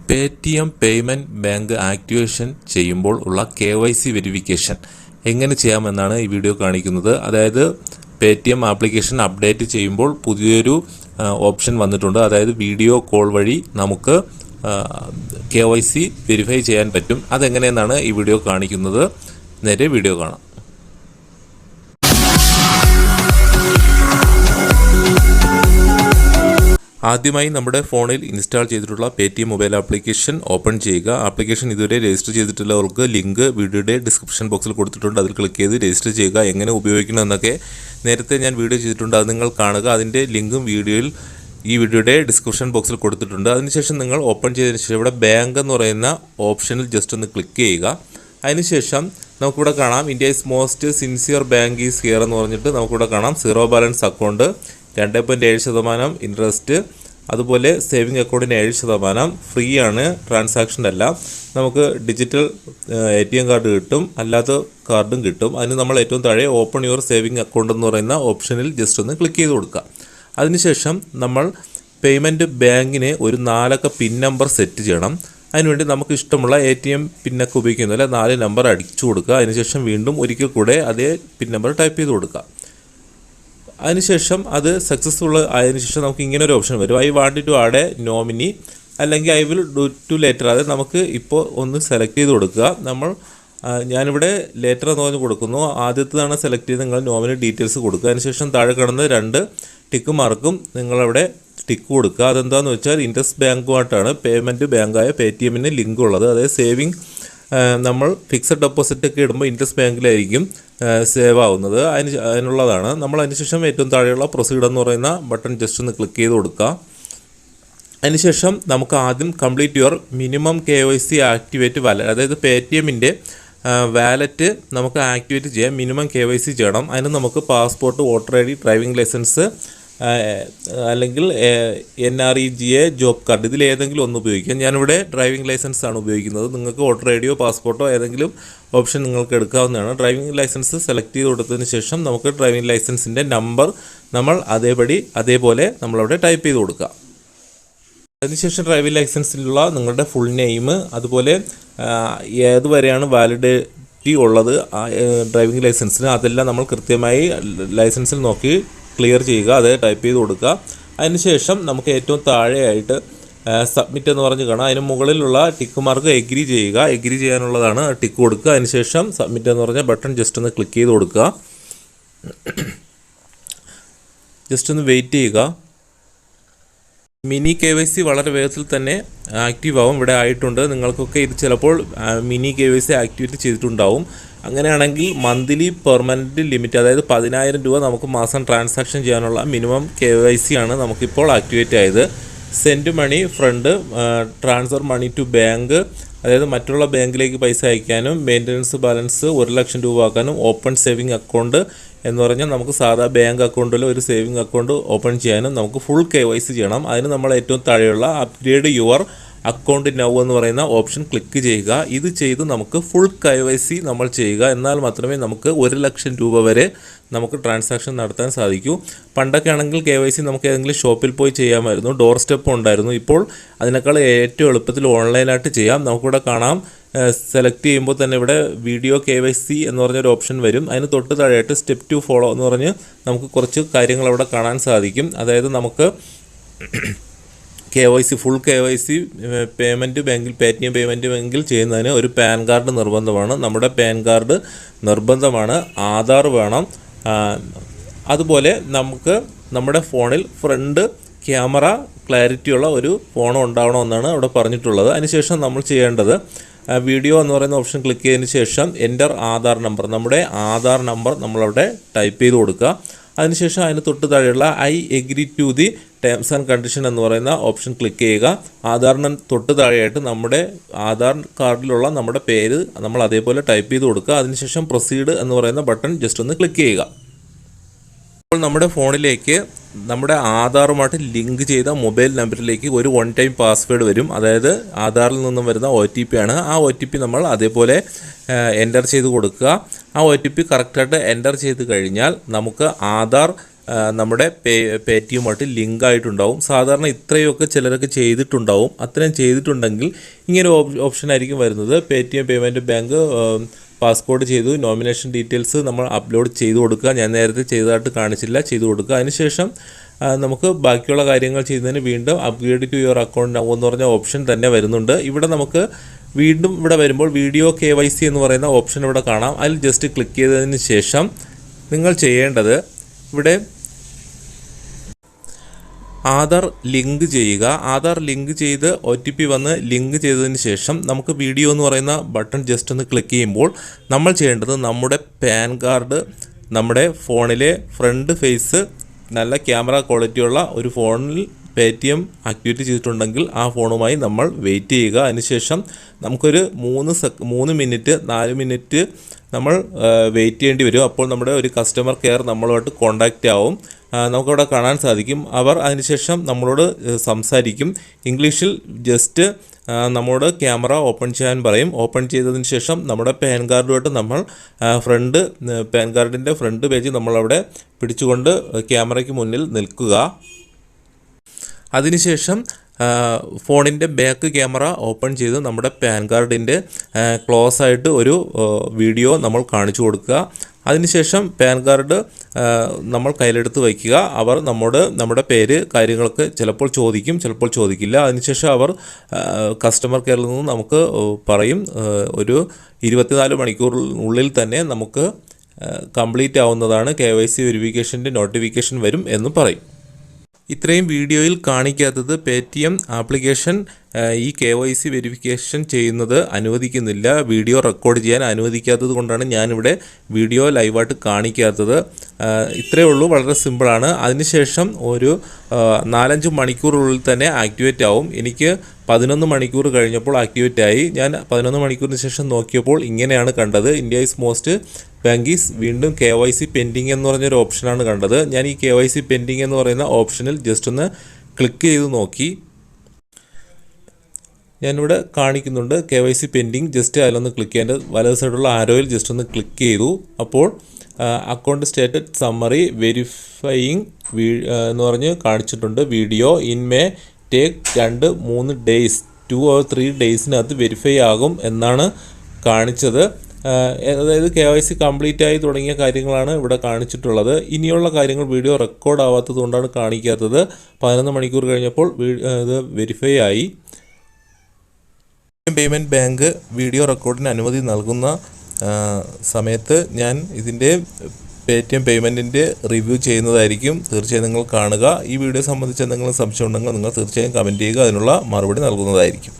Paytm payment bank activation ചെയ്യുമ്പോൾ ഉള്ള KYC verification എങ്ങനെ ചെയ്യാമെന്നാണ് ഈ വീഡിയോ കാണിക്കുന്നത്. അതായത് പേടിഎം ആപ്ലിക്കേഷൻ അപ്ഡേറ്റ് ചെയ്യുമ്പോൾ പുതിയൊരു ഓപ്ഷൻ വന്നിട്ടുണ്ട്. അതായത് വീഡിയോ കോൾ വഴി നമുക്ക് KYC വെരിഫൈ ചെയ്യാൻ പറ്റും. അതെങ്ങനെയെന്നാണ് ഈ വീഡിയോ കാണിക്കുന്നത്. നേരെ വീഡിയോ കാണാം. ആദ്യമായി നമ്മുടെ ഫോണിൽ ഇൻസ്റ്റാൾ ചെയ്തിട്ടുള്ള പേടിഎം മൊബൈൽ ആപ്ലിക്കേഷൻ ഓപ്പൺ ചെയ്യുക. ആപ്ലിക്കേഷൻ ഇതുവരെ രജിസ്റ്റർ ചെയ്തിട്ടുള്ളവർക്ക് ലിങ്ക് വീഡിയോയുടെ ഡിസ്ക്രിപ്ഷൻ ബോക്സിൽ കൊടുത്തിട്ടുണ്ട്. അതിൽ ക്ലിക്ക് ചെയ്ത് രജിസ്റ്റർ ചെയ്യുക. എങ്ങനെ ഉപയോഗിക്കണം എന്നൊക്കെ നേരത്തെ ഞാൻ വീഡിയോ ചെയ്തിട്ടുണ്ട്. അത് നിങ്ങൾ കാണുക. അതിൻ്റെ ലിങ്കും ഈ വീഡിയോയുടെ ഡിസ്ക്രിപ്ഷൻ ബോക്സിൽ കൊടുത്തിട്ടുണ്ട്. അതിനുശേഷം നിങ്ങൾ ഓപ്പൺ ചെയ്തതിന് ശേഷം ഇവിടെ ബാങ്ക് എന്ന് പറയുന്ന ഓപ്ഷനിൽ ജസ്റ്റ് ഒന്ന് ക്ലിക്ക് ചെയ്യുക. അതിനുശേഷം നമുക്കിവിടെ കാണാം India is most sincere bank is here എന്ന് പറഞ്ഞിട്ട് നമുക്കിവിടെ കാണാം 0 ബാലൻസ് അക്കൗണ്ട് 2.7% ഇൻട്രസ്റ്റ്, അതുപോലെ സേവിങ് അക്കൗണ്ടിന് 7%, ഫ്രീ ആണ്, ട്രാൻസാക്ഷൻ അല്ല. നമുക്ക് ഡിജിറ്റൽ ATM കാർഡ് കിട്ടും, അല്ലാത്ത കാർഡും കിട്ടും. അതിന് നമ്മൾ ഏറ്റവും താഴെ ഓപ്പൺ യുവർ സേവിങ് അക്കൗണ്ട് എന്ന് പറയുന്ന ഓപ്ഷനിൽ ജസ്റ്റ് ഒന്ന് ക്ലിക്ക് ചെയ്ത് കൊടുക്കുക. അതിനുശേഷം നമ്മൾ പേയ്മെൻറ്റ് ബാങ്കിന് ഒരു 4 അക്ക പിൻ നമ്പർ സെറ്റ് ചെയ്യണം. അതിനുവേണ്ടി നമുക്ക് ഇഷ്ടമുള്ള ATM പിന്നൊക്കെ ഉപയോഗിക്കുന്നില്ല 4 നമ്പർ അടിച്ചു കൊടുക്കുക. അതിനുശേഷം വീണ്ടും ഒരിക്കൽ കൂടെ അതേ പിൻ നമ്പർ ടൈപ്പ് ചെയ്ത് കൊടുക്കുക. അതിനുശേഷം അത് സക്സസ്ഫുൾ ആയതിനു ശേഷം നമുക്ക് ഇങ്ങനെ ഒരു ഓപ്ഷൻ വരും. I want to add a nominee അല്ലെങ്കിൽ I will do to later. അത് നമുക്ക് ഇപ്പോൾ ഒന്ന് സെലക്ട് ചെയ്ത് കൊടുക്കുക. ഞാനിവിടെ ലേറ്റർ എന്ന് പറഞ്ഞ് കൊടുക്കുന്നു. ആദ്യത്തേതാണ് സെലക്ട് ചെയ്ത് നിങ്ങൾ നോമിനി ഡീറ്റെയിൽസ് കൊടുക്കുക. അതിനുശേഷം താഴെ കാണുന്ന 2 ടിക്ക് മാർക്കും നിങ്ങളവിടെ ടിക്ക് കൊടുക്കുക. അതെന്താണെന്ന് വെച്ചാൽ ഇൻട്രസ്റ്റ് ബാങ്കുമായിട്ടാണ് പേയ്മെൻറ്റ് ബാങ്കായ പേടിഎമ്മിന് ലിങ്ക് ഉള്ളത്. അതായത് സേവിങ് നമ്മൾ ഫിക്സഡ് ഡെപ്പോസിറ്റ് ഒക്കെ ഇടുമ്പോൾ ഇൻട്രസ്റ്റ് ബാങ്കിലായിരിക്കും സേവ് ആവുന്നത്. അതിനുള്ളതാണ്. നമ്മൾ അതിനുശേഷം ഏറ്റവും താഴെയുള്ള പ്രൊസീഡ് എന്ന് പറയുന്ന ബട്ടൺ ജസ്റ്റ് ഒന്ന് ക്ലിക്ക് ചെയ്ത് കൊടുക്കുക. അതിനുശേഷം നമുക്ക് ആദ്യം complete your minimum KYC activate wallet, അതായത് പേടിഎമ്മിൻ്റെ വാലറ്റ് നമുക്ക് ആക്ടിവേറ്റ് ചെയ്യാം. മിനിമം KYC ചെയ്യണം. അതിന് നമുക്ക് passport, voter ID, driving licence അല്ലെങ്കിൽ NREGA ജോബ് കാർഡ് ഇതിലേതെങ്കിലും ഒന്ന് ഉപയോഗിക്കാം. ഞാനിവിടെ ഡ്രൈവിംഗ് ലൈസൻസ് ആണ് ഉപയോഗിക്കുന്നത്. നിങ്ങൾക്ക് വോട്ടർ IDയോ പാസ്പോർട്ടോ ഏതെങ്കിലും ഓപ്ഷൻ നിങ്ങൾക്ക് എടുക്കാവുന്നതാണ്. ഡ്രൈവിംഗ് ലൈസൻസ് സെലക്ട് ചെയ്ത് കൊടുത്തതിന് ശേഷം നമുക്ക് ഡ്രൈവിംഗ് ലൈസൻസിൻ്റെ നമ്പർ നമ്മൾ അതേപോലെ നമ്മളവിടെ ടൈപ്പ് ചെയ്ത് കൊടുക്കുക. അതിനുശേഷം ഡ്രൈവിംഗ് ലൈസൻസിലുള്ള നിങ്ങളുടെ ഫുൾ നെയിം, അതുപോലെ ഏതുവരെയാണ് വാലിഡിറ്റി ഉള്ളത് ഡ്രൈവിംഗ് ലൈസൻസിന്, അതെല്ലാം നമ്മൾ കൃത്യമായി ലൈസൻസിൽ നോക്കി ക്ലിയർ ചെയ്യുക. അത് ടൈപ്പ് ചെയ്ത് കൊടുക്കുക. അതിനുശേഷം നമുക്ക് ഏറ്റവും താഴെയായിട്ട് സബ്മിറ്റ് എന്ന് പറഞ്ഞ് കാണാം. അതിന് മുകളിലുള്ള ടിക്ക് മാർക്ക് എഗ്രി ചെയ്യുക. എഗ്രി ചെയ്യാനുള്ളതാണ്, ടിക്ക് കൊടുക്കുക. അതിനുശേഷം സബ്മിറ്റ് എന്ന് പറഞ്ഞ ബട്ടൺ ജസ്റ്റ് ഒന്ന് ക്ലിക്ക് ചെയ്ത് കൊടുക്കുക. ജസ്റ്റ് ഒന്ന് വെയിറ്റ് ചെയ്യുക. മിനി KYC വളരെ വേഗത്തിൽ തന്നെ ആക്റ്റീവ് ആവും. ഇവിടെ ആയിട്ടുണ്ട്. നിങ്ങൾക്കൊക്കെ ഇത് ചിലപ്പോൾ മിനി KYC ആക്ടിവേറ്റ് ചെയ്തിട്ടുണ്ടാവും. അങ്ങനെയാണെങ്കിൽ മന്ത്ലി പെർമനൻറ്റ് ലിമിറ്റ്, അതായത് 10,000 രൂപ നമുക്ക് മാസം ട്രാൻസാക്ഷൻ ചെയ്യാനുള്ള മിനിമം KYC ആണ് നമുക്കിപ്പോൾ ആക്ടിവേറ്റ് ആയത്. Send money friend, transfer money to bank, അതായത് മറ്റുള്ള ബാങ്കിലേക്ക് പൈസ അയക്കാനും, മെയിൻ്റനൻസ് ബാലൻസ് 1 ലക്ഷം രൂപ ആക്കാനും, ഓപ്പൺ സേവിങ് അക്കൗണ്ട് എന്ന് പറഞ്ഞാൽ നമുക്ക് സാധാ ബാങ്ക് അക്കൗണ്ടിൽ ഒരു സേവിങ് അക്കൗണ്ട് ഓപ്പൺ ചെയ്യാനും നമുക്ക് ഫുൾ KYC ചെയ്യണം. അതിന് നമ്മൾ ഏറ്റവും താഴെയുള്ള അപ്ഗ്രേഡ് യുവർ അക്കൗണ്ട് നൗ എന്ന് പറയുന്ന ഓപ്ഷൻ ക്ലിക്ക് ചെയ്യുക. ഇത് ചെയ്ത് നമുക്ക് ഫുൾ KYC നമ്മൾ ചെയ്യുക. എന്നാൽ മാത്രമേ നമുക്ക് 1 ലക്ഷം രൂപ വരെ നമുക്ക് ട്രാൻസാക്ഷൻ നടത്താൻ സാധിക്കൂ. പണ്ടൊക്കെ ആണെങ്കിൽ KYC നമുക്ക് ഏതെങ്കിലും ഷോപ്പിൽ പോയി ചെയ്യാമായിരുന്നു, ഡോർ സ്റ്റെപ്പ് ഉണ്ടായിരുന്നു. ഇപ്പോൾ അതിനേക്കാൾ ഏറ്റവും എളുപ്പത്തിൽ ഓൺലൈനായിട്ട് ചെയ്യാം. നമുക്കിവിടെ കാണാം, സെലക്ട് ചെയ്യുമ്പോൾ തന്നെ ഇവിടെ വീഡിയോ KYC എന്ന് പറഞ്ഞൊരു ഓപ്ഷൻ വരും. അതിന് തൊട്ട് താഴെയായിട്ട് സ്റ്റെപ്പ് 2 ഫോളോ എന്ന് പറഞ്ഞ് നമുക്ക് കുറച്ച് കാര്യങ്ങൾ അവിടെ കാണാൻ സാധിക്കും. അതായത് നമുക്ക് KYC ഫുൾ KYC പേയ്മെൻറ്റ് ബാങ്കിൽ പേടിഎം പേയ്മെൻറ്റ് ബാങ്കിൽ ചെയ്യുന്നതിന് ഒരു പാൻ കാർഡ് നിർബന്ധമാണ്. നമ്മുടെ പാൻ കാർഡ് നിർബന്ധമാണ്. ആധാർ വേണം. അതുപോലെ നമുക്ക് നമ്മുടെ ഫോണിൽ ഫ്രണ്ട് ക്യാമറ ക്ലാരിറ്റിയുള്ള ഒരു ഫോൺ ഉണ്ടാവണമെന്നാണ് അവിടെ പറഞ്ഞിട്ടുള്ളത്. അതിനുശേഷം നമ്മൾ ചെയ്യേണ്ടത് വീഡിയോ എന്ന് പറയുന്ന ഓപ്ഷൻ ക്ലിക്ക് ചെയ്തതിന് ശേഷം എൻ്റർ ആധാർ നമ്പർ, നമ്മുടെ ആധാർ നമ്പർ നമ്മളവിടെ ടൈപ്പ് ചെയ്ത് കൊടുക്കുക. അതിനുശേഷം അതിന് തൊട്ട് താഴെയുള്ള I agree to the terms and condition എന്ന് പറയുന്ന ഓപ്ഷൻ ക്ലിക്ക് ചെയ്യുക. ആധാറിന് തൊട്ട് താഴെയായിട്ട് നമ്മുടെ ആധാർ കാർഡിലുള്ള നമ്മുടെ പേര് നമ്മൾ അതേപോലെ ടൈപ്പ് ചെയ്ത് കൊടുക്കുക. അതിനുശേഷം പ്രൊസീഡ് എന്ന് പറയുന്ന ബട്ടൺ ജസ്റ്റ് ഒന്ന് ക്ലിക്ക് ചെയ്യുക. അപ്പോൾ നമ്മുടെ ഫോണിലേക്ക് നമ്മുടെ ആധാറുമായിട്ട് ലിങ്ക് ചെയ്ത മൊബൈൽ നമ്പറിലേക്ക് ഒരു 1 ടൈം പാസ്വേഡ് വരും. അതായത് ആധാറിൽ നിന്നും വരുന്ന OTP ആണ്. ആ OTP നമ്മൾ അതേപോലെ എൻ്റർ ചെയ്ത് കൊടുക്കുക. ആ OTP കറക്റ്റായിട്ട് എൻ്റർ ചെയ്ത് കഴിഞ്ഞാൽ നമുക്ക് ആധാർ നമ്മുടെ പേടിഎമ്മുമായിട്ട് ലിങ്ക് ആയിട്ടുണ്ടാവും. സാധാരണ ഇത്രയൊക്കെ ചിലരൊക്കെ ചെയ്തിട്ടുണ്ടാവും. അത്രയും ചെയ്തിട്ടുണ്ടെങ്കിൽ ഇങ്ങനെ ഓപ്ഷൻ ആയിരിക്കും വരുന്നത്. പേടിഎം പേയ്മെൻറ്റ് ബാങ്ക് പാസ്കോഡ് ചെയ്തു, നോമിനേഷൻ ഡീറ്റെയിൽസ് നമ്മൾ അപ്ലോഡ് ചെയ്ത് കൊടുക്കുക. ഞാൻ നേരത്തെ ചെയ്തതായിട്ട് കാണിച്ചില്ല, ചെയ്തു കൊടുക്കുക. അതിനുശേഷം നമുക്ക് ബാക്കിയുള്ള കാര്യങ്ങൾ ചെയ്യുന്നതിന് വീണ്ടും upgrade to your account now എന്ന് പറഞ്ഞ ഓപ്ഷൻ തന്നെ വരുന്നുണ്ട്. ഇവിടെ നമുക്ക് വീണ്ടും ഇവിടെ വരുമ്പോൾ വീഡിയോ KYC എന്ന് പറയുന്ന ഓപ്ഷൻ ഇവിടെ കാണാം. അതിൽ ജസ്റ്റ് ക്ലിക്ക് ചെയ്തതിന് ശേഷം നിങ്ങൾ ചെയ്യേണ്ടത് ഇവിടെ ആധാർ ലിങ്ക് ചെയ്യുക. ആധാർ ലിങ്ക് ചെയ്ത് OTP വന്ന് ലിങ്ക് ചെയ്തതിന് ശേഷം നമുക്ക് വീഡിയോ എന്ന് പറയുന്ന ബട്ടൺ ജസ്റ്റ് ഒന്ന് ക്ലിക്ക് ചെയ്യുമ്പോൾ നമ്മൾ ചെയ്യേണ്ടത് നമ്മുടെ പാൻ കാർഡ് നമ്മുടെ ഫോണിലെ ഫ്രണ്ട് ഫേസ് നല്ല ക്യാമറ ക്വാളിറ്റിയുള്ള ഒരു ഫോണിൽ പേടിഎം ആക്ടിവേറ്റ് ചെയ്തിട്ടുണ്ടെങ്കിൽ ആ ഫോണുമായി നമ്മൾ വെയിറ്റ് ചെയ്യുക. അതിനുശേഷം നമുക്കൊരു 3 മിനിറ്റ് 4 മിനിറ്റ് നമ്മൾ വെയിറ്റ് ചെയ്യേണ്ടി വരും. അപ്പോൾ നമ്മുടെ ഒരു കസ്റ്റമർ കെയർ നമ്മളുമായിട്ട് കോൺടാക്റ്റ് ആവും. നമുക്കവിടെ കാണാൻ സാധിക്കും. അവർ അതിനുശേഷം നമ്മളോട് സംസാരിക്കും. ഇംഗ്ലീഷിൽ ജസ്റ്റ് നമ്മളോട് ക്യാമറ ഓപ്പൺ ചെയ്യാൻ പറയും. ഓപ്പൺ ചെയ്തതിന് ശേഷം നമ്മുടെ പാൻ കാർഡുമായിട്ട് നമ്മൾ പാൻ കാർഡിൻ്റെ ഫ്രണ്ട് പേജ് നമ്മളവിടെ പിടിച്ചുകൊണ്ട് ക്യാമറയ്ക്ക് മുന്നിൽ നിൽക്കുക. അതിനുശേഷം ഫോണിൻ്റെ ബാക്ക് ക്യാമറ ഓപ്പൺ ചെയ്ത് നമ്മുടെ പാൻ കാർഡിൻ്റെ ക്ലോസ് ആയിട്ട് ഒരു വീഡിയോ നമ്മൾ കാണിച്ചു കൊടുക്കുക. അതിനുശേഷം പാൻ കാർഡ് നമ്മൾ കയ്യിലെടുത്ത് വയ്ക്കുക. അവർ നമ്മുടെ പേര് കാര്യങ്ങളൊക്കെ ചിലപ്പോൾ ചോദിക്കും, ചിലപ്പോൾ ചോദിക്കില്ല. അതിനുശേഷം അവർ കസ്റ്റമർ കെയറിൽ നിന്ന് നമുക്ക് പറയും ഒരു 24 മണിക്കൂറിനുള്ളിൽ തന്നെ നമുക്ക് കംപ്ലീറ്റ് ആവുന്നതാണ്, KYC വെരിഫിക്കേഷൻ്റെ നോട്ടിഫിക്കേഷൻ വരും എന്ന് പറയും. ഇത്രയും വീഡിയോയിൽ കാണിക്കാത്തത് പേടിഎം ആപ്ലിക്കേഷൻ ഈ KYC വെരിഫിക്കേഷൻ ചെയ്യുന്നത് അനുവദിക്കുന്നില്ല. വീഡിയോ റെക്കോർഡ് ചെയ്യാൻ അനുവദിക്കാത്തത് കൊണ്ടാണ് ഞാനിവിടെ വീഡിയോ ലൈവായിട്ട് കാണിക്കാത്തത്. ഇത്രയേ ഉള്ളൂ, വളരെ സിമ്പിളാണ്. അതിനുശേഷം ഒരു 4-5 മണിക്കൂറിനുള്ളിൽ തന്നെ ആക്ടിവേറ്റ് ആവും. എനിക്ക് 11 മണിക്കൂർ കഴിഞ്ഞപ്പോൾ ആക്ടിവേറ്റ് ആയി. ഞാൻ 11 മണിക്കൂറിന് ശേഷം നോക്കിയപ്പോൾ ഇങ്ങനെയാണ് കണ്ടത്. ഇന്ത്യ ഈസ് മോസ്റ്റ് ബാങ്കീസ് വീണ്ടും KYC പെൻഡിങ് എന്ന് പറഞ്ഞൊരു ഓപ്ഷനാണ് കണ്ടത്. ഞാൻ ഈ KYC പെൻഡിങ് എന്ന് പറയുന്ന ഓപ്ഷനിൽ ജസ്റ്റ് ഒന്ന് ക്ലിക്ക് ചെയ്ത് നോക്കി. ഞാനിവിടെ കാണിക്കുന്നുണ്ട് KYC പെൻഡിങ്. ജസ്റ്റ് അതിലൊന്ന് ക്ലിക്ക് ചെയ്യേണ്ടത് വലത് സൈഡുള്ള ആരോയിൽ ജസ്റ്റ് ഒന്ന് ക്ലിക്ക് ചെയ്തു. അപ്പോൾ അക്കൗണ്ട് സ്റ്റേറ്റഡ് സമ്മറി വെരിഫൈയിങ് എന്ന് പറഞ്ഞ് കാണിച്ചിട്ടുണ്ട്. Video in may take 2-3 days 2 or 3 ഡേയ്സിനകത്ത് വെരിഫൈ ആകും എന്നാണ് കാണിച്ചത്. അതായത് KYC കംപ്ലീറ്റ് ആയി തുടങ്ങിയ കാര്യങ്ങളാണ് ഇവിടെ കാണിച്ചിട്ടുള്ളത്. ഇനിയുള്ള കാര്യങ്ങൾ വീഡിയോ റെക്കോർഡ് ആവാത്തത് കൊണ്ടാണ് കാണിക്കാത്തത്. 11 മണിക്കൂർ കഴിഞ്ഞപ്പോൾ ഇത് വെരിഫൈ ആയി. പേയ്മെൻറ്റ് ബാങ്ക് വീഡിയോ റെക്കോർഡിന് അനുമതി നൽകുന്ന സമയത്ത് ഞാൻ ഇതിൻ്റെ പേടിഎം പേയ്മെൻറ്റിൻ്റെ റിവ്യൂ ചെയ്യുന്നതായിരിക്കും. തീർച്ചയായും നിങ്ങൾ കാണുക. ഈ വീഡിയോ സംബന്ധിച്ച് എന്തെങ്കിലും സംശയം ഉണ്ടെങ്കിൽ നിങ്ങൾ തീർച്ചയായും കമൻറ്റ് ചെയ്യുക. അതിനുള്ള മറുപടി നൽകുന്നതായിരിക്കും.